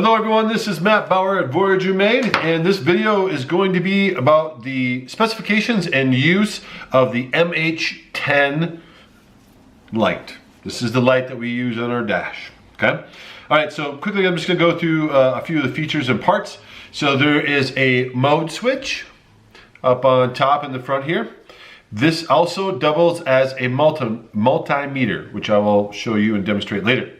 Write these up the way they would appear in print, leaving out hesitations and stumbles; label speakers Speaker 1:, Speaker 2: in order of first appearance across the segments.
Speaker 1: Hello everyone, this is Matt Bauer at Voyager Made, and this video is going to be about the specifications and use of the MH10 light. This is the light that we use on our dash, okay? All right, so quickly I'm just gonna go through a few of the features and parts. So there is a mode switch up on top in the front here. This also doubles as a multimeter, which I will show you and demonstrate later.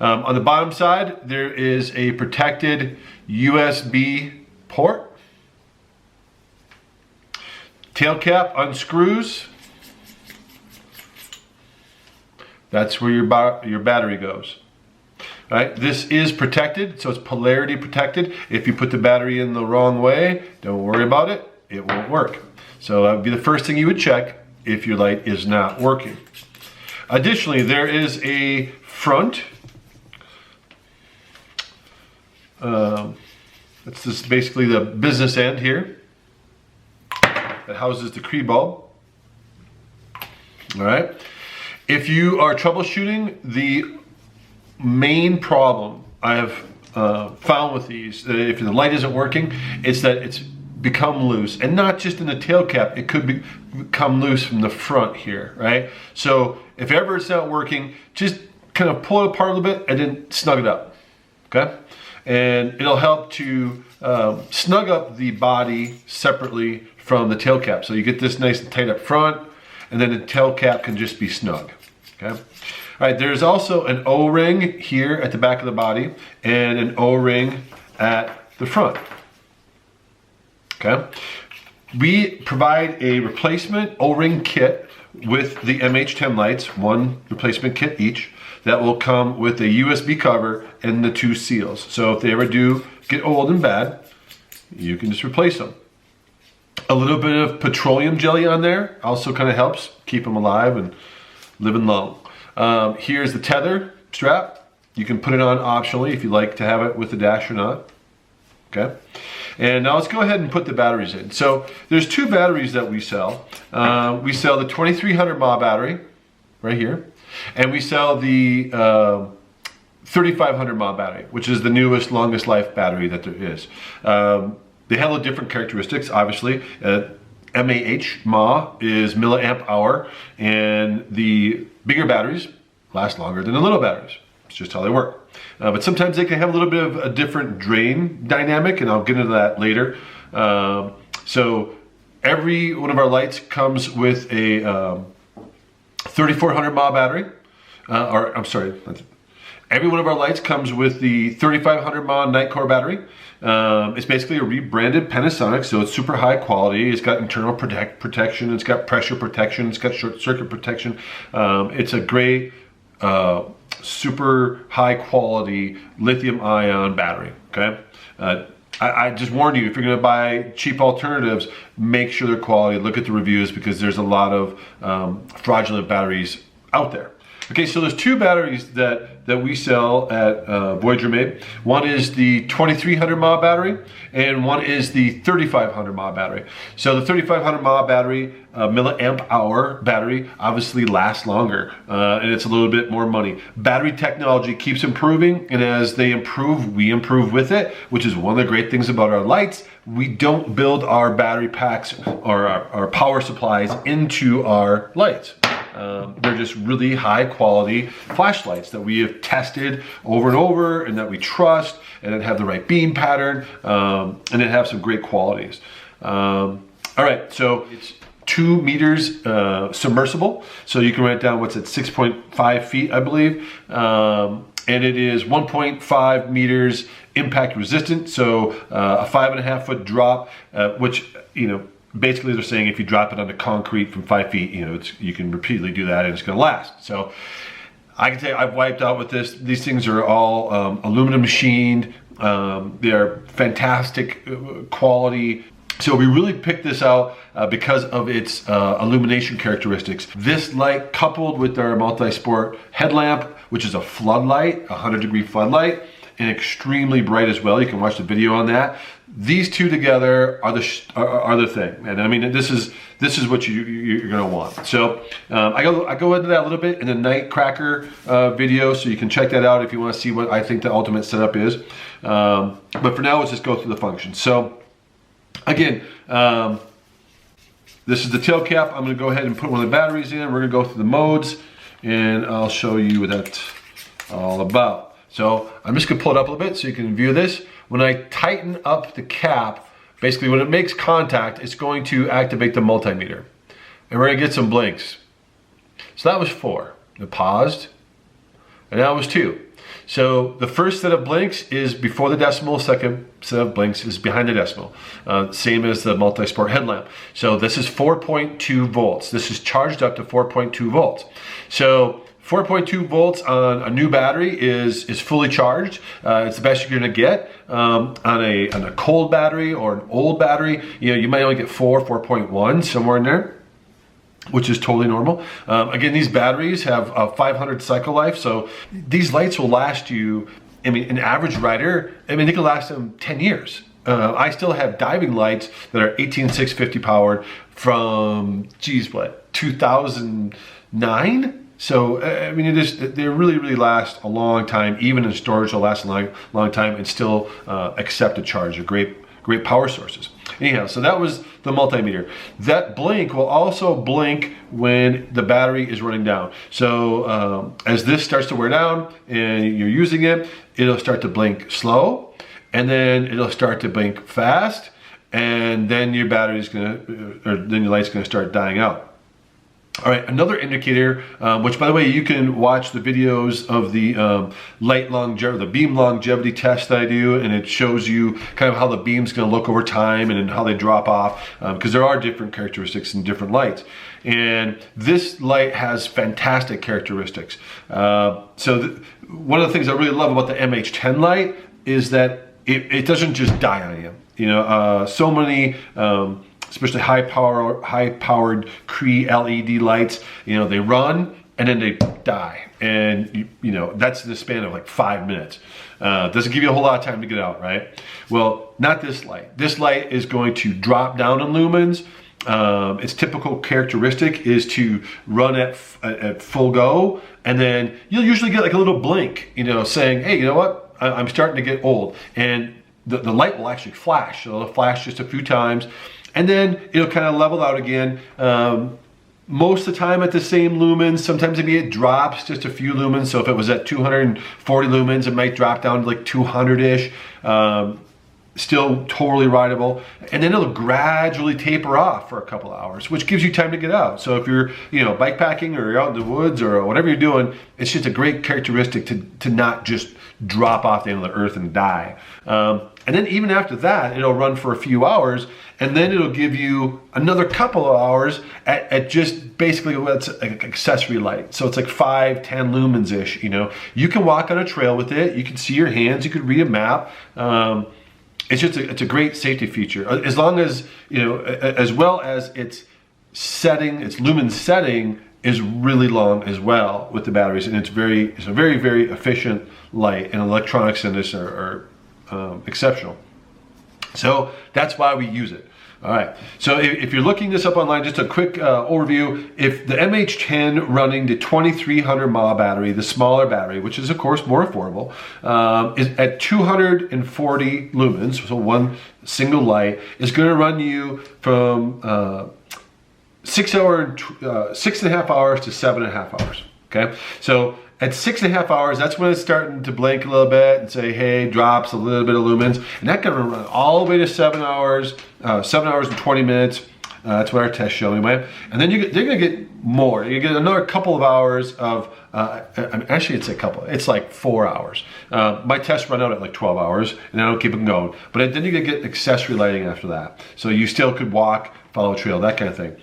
Speaker 1: On the bottom side, there is a protected USB port. Tail cap unscrews. That's where your battery goes. All right, this is protected, so it's polarity protected. If you put the battery in the wrong way, don't worry about it, it won't work. So that would be the first thing you would check if your light is not working. Additionally, there is a front. That's just basically the business end here that houses the Cree bulb. All right. If you are troubleshooting, the main problem I have found with these, if the light isn't working, it's that it's become loose, and not just in the tail cap, it could become loose from the front here, right? So if ever it's not working, just kind of pull it apart a little bit and then snug it up, okay? And it'll help to snug up the body separately from the tail cap. So you get this nice and tight up front, and then the tail cap can just be snug, okay? All right, there's also an O-ring here at the back of the body and an O-ring at the front, okay? We provide a replacement O-ring kit with the MH10 lights, one replacement kit each, that will come with a USB cover and the two seals. So if they ever do get old and bad, you can just replace them. A little bit of petroleum jelly on there also kind of helps keep them alive and living long. Here's the tether strap. You can put it on optionally if you like to have it with the dash or not. Okay. And now let's go ahead and put the batteries in. So there's two batteries that we sell. We sell the 2300 mAh battery right here, and we sell the 3500 mAh battery, which is the newest, longest life battery that there is. They have a little different characteristics, obviously. MAH is milliamp hour, and the bigger batteries last longer than the little batteries. It's just how they work. But sometimes they can have a little bit of a different drain dynamic, and I'll get into that later. So every one of our lights comes with a 3400 mAh battery, every one of our lights comes with the 3500 mAh night core battery. It's basically a rebranded Panasonic, so it's super high quality. It's got internal protection, it's got pressure protection, it's got short circuit protection. It's a great, super high quality lithium ion battery, okay? I just warn you, if you're gonna buy cheap alternatives, make sure they're quality, look at the reviews, because there's a lot of fraudulent batteries out there. Okay, so there's two batteries that we sell at Voyager Made. One is the 2300 mAh battery, and one is the 3500 mAh battery. So the 3500 mAh battery, milliamp hour battery, obviously lasts longer, and it's a little bit more money. Battery technology keeps improving, and as they improve, we improve with it, which is one of the great things about our lights. We don't build our battery packs or our power supplies into our lights. They're just really high quality flashlights that we have tested over and over, and that we trust, and that have the right beam pattern, and that have some great qualities. All right, so it's 2 meters submersible, so you can write down what's at 6.5 feet, I believe, and it is 1.5 meters impact resistant, so a 5.5 foot drop, which, you know, basically they're saying if you drop it onto concrete from 5 feet, you know, you can repeatedly do that and it's gonna last. So I can tell you, I've wiped out with this. These things are all aluminum machined. They're fantastic quality. So we really picked this out because of its illumination characteristics. This light, coupled with our multi-sport headlamp, which is a floodlight, a 100-degree floodlight, and extremely bright as well. You can watch the video on that. these two together are the thing. And I mean, this is what you're gonna want. So I go into that a little bit in the Nightcracker video, so you can check that out if you want to see what I think the ultimate setup is. But for now, let's just go through the functions. So again, this is the tail cap. I'm gonna go ahead and put one of the batteries in. We're gonna go through the modes, and I'll show you what that's all about. So I'm just gonna pull it up a little bit so you can view this. When I tighten up the cap, basically when it makes contact, it's going to activate the multimeter. And we're gonna get some blinks. So that was 4. It paused, and that was 2. So the first set of blinks is before the decimal, second set of blinks is behind the decimal. Same as the multi-sport headlamp. So this is 4.2 volts. This is charged up to 4.2 volts. So 4.2 volts on a new battery is fully charged. It's the best you're gonna get. On a cold battery or an old battery, you might only get 4.1, somewhere in there, which is totally normal. Again, these batteries have a 500 cycle life, so these lights will last you, I mean, an average rider, I mean, they can last them 10 years. I still have diving lights that are 18650 powered from, geez, what, 2009? So, I mean, they really last a long time. Even in storage, they'll last a long time and still accept a charge. They're great power sources. Anyhow, so that was the multimeter. That blink will also blink when the battery is running down. So as this starts to wear down and you're using it, it'll start to blink slow, and then it'll start to blink fast, and then your battery's then your light's gonna start dying out. All right, another indicator, which by the way, you can watch the videos of the light longevity, the beam longevity test that I do, and it shows you kind of how the beam's gonna look over time and how they drop off, because there are different characteristics in different lights. And this light has fantastic characteristics. So one of the things I really love about the MH10 light is that it doesn't just die on you. So many, especially high-powered Cree LED lights, they run and then they die, and that's the span of like 5 minutes. Doesn't give you a whole lot of time to get out, right? Well, not this light. This light is going to drop down in lumens. Its typical characteristic is to run at full go, and then you'll usually get like a little blink, saying, hey, you know what? I'm starting to get old, and the light will actually flash. So it'll flash just a few times, and then it'll kind of level out again. Most of the time at the same lumens. Sometimes maybe it drops just a few lumens. So if it was at 240 lumens, it might drop down to like 200-ish. Still totally rideable. And then it'll gradually taper off for a couple of hours, which gives you time to get out. So if you're, bike packing or you're out in the woods or whatever you're doing, it's just a great characteristic to not just drop off the end of the earth and die. And then even after that, it'll run for a few hours, and then it'll give you another couple of hours at just basically what's an accessory light. So it's like 5-10 lumens-ish, You can walk on a trail with it, you can see your hands, you could read a map. It's a great safety feature, as long as, as well as its lumen setting is really long as well with the batteries, and it's a very efficient light, and electronics in this are exceptional. So that's why we use it. All right, so if you're looking this up online, just a quick overview. If the MH10 running the 2300 mAh battery, the smaller battery, which is of course more affordable, is at 240 lumens, so one single light, is gonna run you from 6.5 hours to 7.5 hours, okay? So at 6.5 hours, that's when it's starting to blink a little bit and say, hey, drops a little bit of lumens. And that's gonna run all the way to 7 hours, 7 hours and 20 minutes. That's what our tests show anyway. And then they're gonna get more. You get another couple of hours of, actually it's a couple, it's like 4 hours. My tests run out at like 12 hours and I don't keep them going. But then you're gonna get accessory lighting after that. So you still could walk, follow a trail, that kind of thing.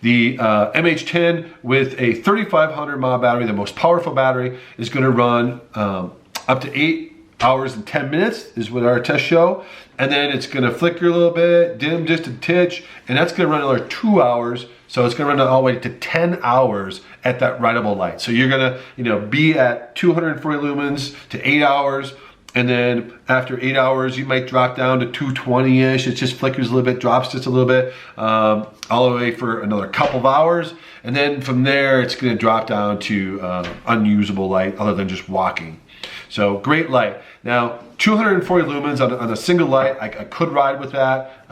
Speaker 1: The MH10 with a 3500 mAh battery, the most powerful battery, is gonna run up to 8 hours and 10 minutes is what our tests show. And then it's gonna flicker a little bit, dim just a titch, and that's gonna run another 2 hours. So it's gonna run all the way to 10 hours at that rideable light. So you're gonna be at 240 lumens to 8 hours, And then after 8 hours, you might drop down to 220-ish. It just flickers a little bit, drops just a little bit, all the way for another couple of hours. And then from there, it's gonna drop down to unusable light other than just walking. So great light. Now, 240 lumens on a single light, I could ride with that,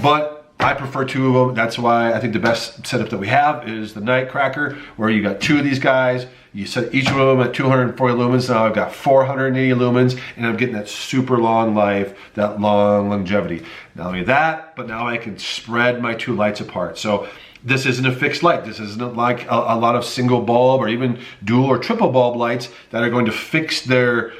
Speaker 1: but I prefer 2 of them. That's why I think the best setup that we have is the Nightcracker, where you got 2 of these guys. You set each of them at 240 lumens. Now I've got 480 lumens, and I'm getting that super long life, that long longevity. Not only that, but now I can spread my 2 lights apart. So this isn't a fixed light. This isn't like a lot of single bulb or even dual or triple bulb lights that are going to fix their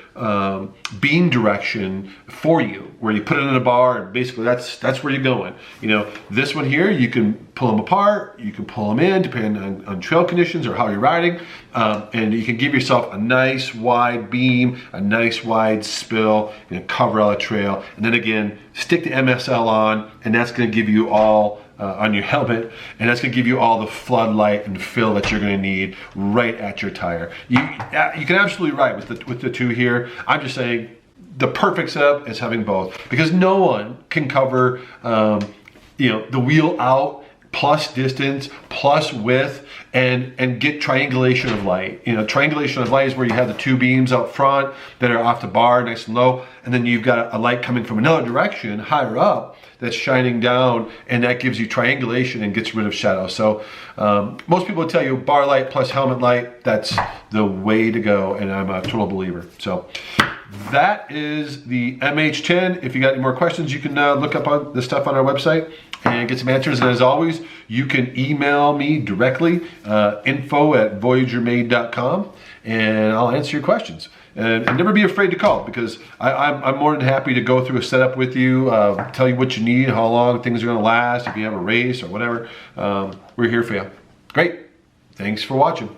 Speaker 1: beam direction for you, where you put it in a bar and basically that's where you're going. You know, this one here, you can pull them apart, you can pull them in depending on trail conditions or how you're riding, and you can give yourself a nice wide beam, a nice wide spill, you know, cover out a trail, and then again, stick the MSL on, and that's gonna give you all on your helmet, and that's gonna give you all the floodlight and fill that you're gonna need right at your tire. You can absolutely ride with the 2 here. I'm just saying the perfect setup is having both, because no one can cover you know, the wheel out plus distance plus width and get triangulation of light. You know, triangulation of light is where you have the 2 beams up front that are off the bar, nice and low, and then you've got a light coming from another direction higher up that's shining down, and that gives you triangulation and gets rid of shadow. So most people will tell you bar light plus helmet light, that's the way to go, and I'm a total believer. So that is the MH10. If you got any more questions, you can look up on the stuff on our website and get some answers. And as always, you can email me directly, info@voyagermade.com, and I'll answer your questions. And never be afraid to call, because I'm more than happy to go through a setup with you, tell you what you need, how long things are gonna last, if you have a race or whatever. We're here for you. Great, thanks for watching.